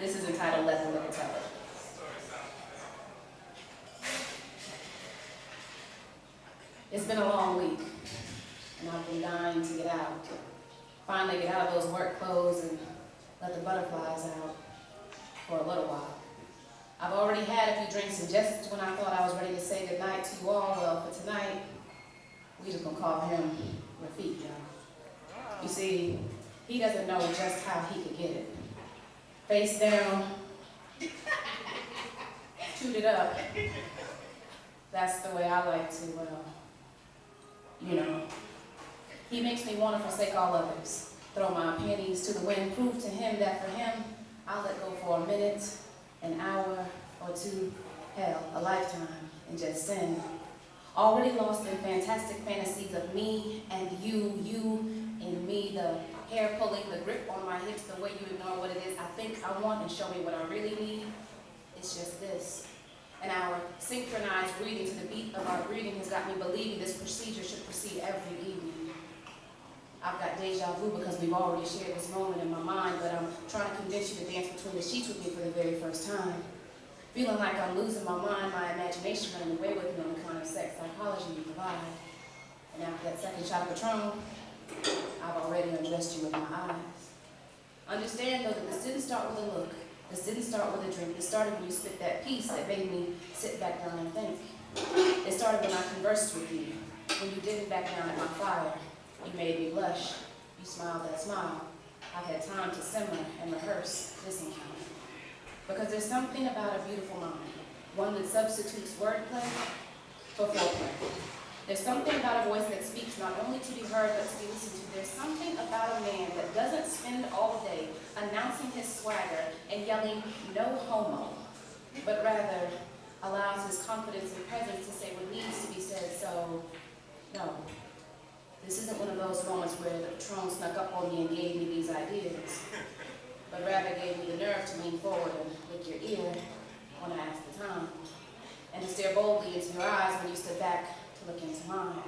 This is entitled Let the Liquor Tell It. It's been a long week, and I've been dying to get out. Finally get out of those work clothes and let the butterflies out for a little while. I've already had a few drinks, and just when I thought I was ready to say goodnight to you all, well, for tonight, we just gonna call him Rafiq, y'all. You see, he doesn't know just how he could get it. Face down, chewed it up. That's the way I like to, He makes me want to forsake all others, throw my panties to the wind, prove to him that for him, I'll let go for a minute, an hour, or two, hell, a lifetime, and just sin. Already lost in fantastic fantasies of me and you and me, the hair pulling, the grip on my hips, the way you ignore what it is I think I want and show me what I really need. It's just this. And our synchronized breathing to the beat of our breathing has got me believing this procedure should proceed every evening. I've got deja vu because we've already shared this moment in my mind, but I'm trying to convince you to dance between the sheets with me for the very first time. Feeling like I'm losing my mind, my imagination running away with me on the kind of sex psychology you provide. And after that second shot of Patron, I've already undressed you with my eyes. Understand, though, that this didn't start with a look. This didn't start with a drink. It started when you spit that piece that made me sit back down and think. It started when I conversed with you, when you didn't back down at my fire. You made me blush. You smiled that smile. I've had time to simmer and rehearse this encounter. Because there's something about a beautiful mind, one that substitutes wordplay for foreplay. There's something about a voice that speaks not only to be heard, but to be listened to. There's something about a man that doesn't spend all day announcing his swagger and yelling, "No homo," but rather allows his confidence and presence to say what needs to be said. So, no, this isn't one of those moments where the Patron snuck up on me and gave me these ideas, but rather gave me the nerve to lean forward and lick your ear when I asked the time, and to stare boldly into your eyes when you stood back to look into mine.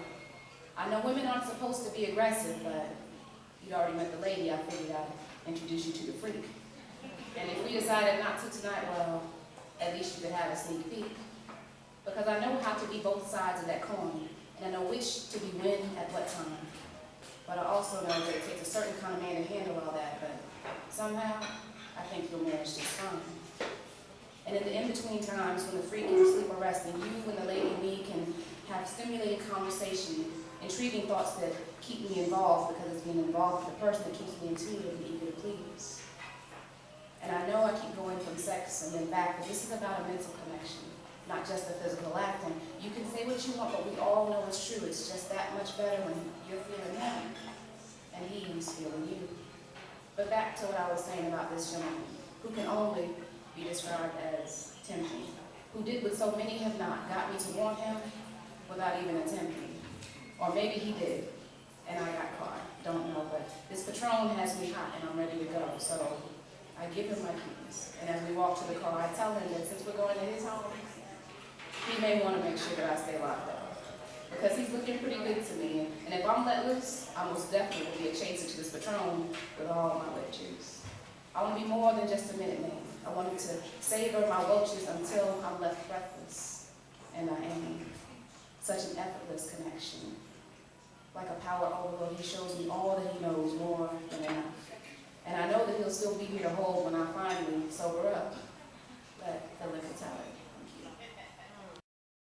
I know women aren't supposed to be aggressive, but you'd already met the lady. I figured I'd introduce you to the freak. And if we decided not to tonight, well, at least you could have a sneak peek. Because I know how to be both sides of that coin, and I know which to be when at what time. But I also know that it takes a certain kind of man to handle all that, but somehow, I think you'll manage just fine. And in the in-between times when the freak is asleep or resting, you and the lady and me can have stimulating conversation, intriguing thoughts that keep me involved because it's being involved with the person that keeps me intuitive and eager to please. And I know I keep going from sex and then back, but this is about a mental connection, not just a physical act. And you can say what you want, but we all know it's true. It's just that much better when you're feeling him and he's feeling you. But back to what I was saying about this gentleman, who can only be described as tempting, who did what so many have not, got me to want him without even attempting. Or maybe he did, and I got caught. Don't know, but this Patron has me hot and I'm ready to go. So I give him my keys, and as we walk to the car, I tell him that since we're going to his home, he may want to make sure that I stay locked up. Because he's looking pretty good to me, and if I'm let loose, I most definitely will be a chaser to this Patron with all my wet juice. I want to be more than just a minute man. I wanted to savor my welches until I'm left breathless, and I am. Such an effortless connection. Like a power overload, he shows me all that he knows, more than enough. And I know that he'll still be here to hold when I finally sober up. But the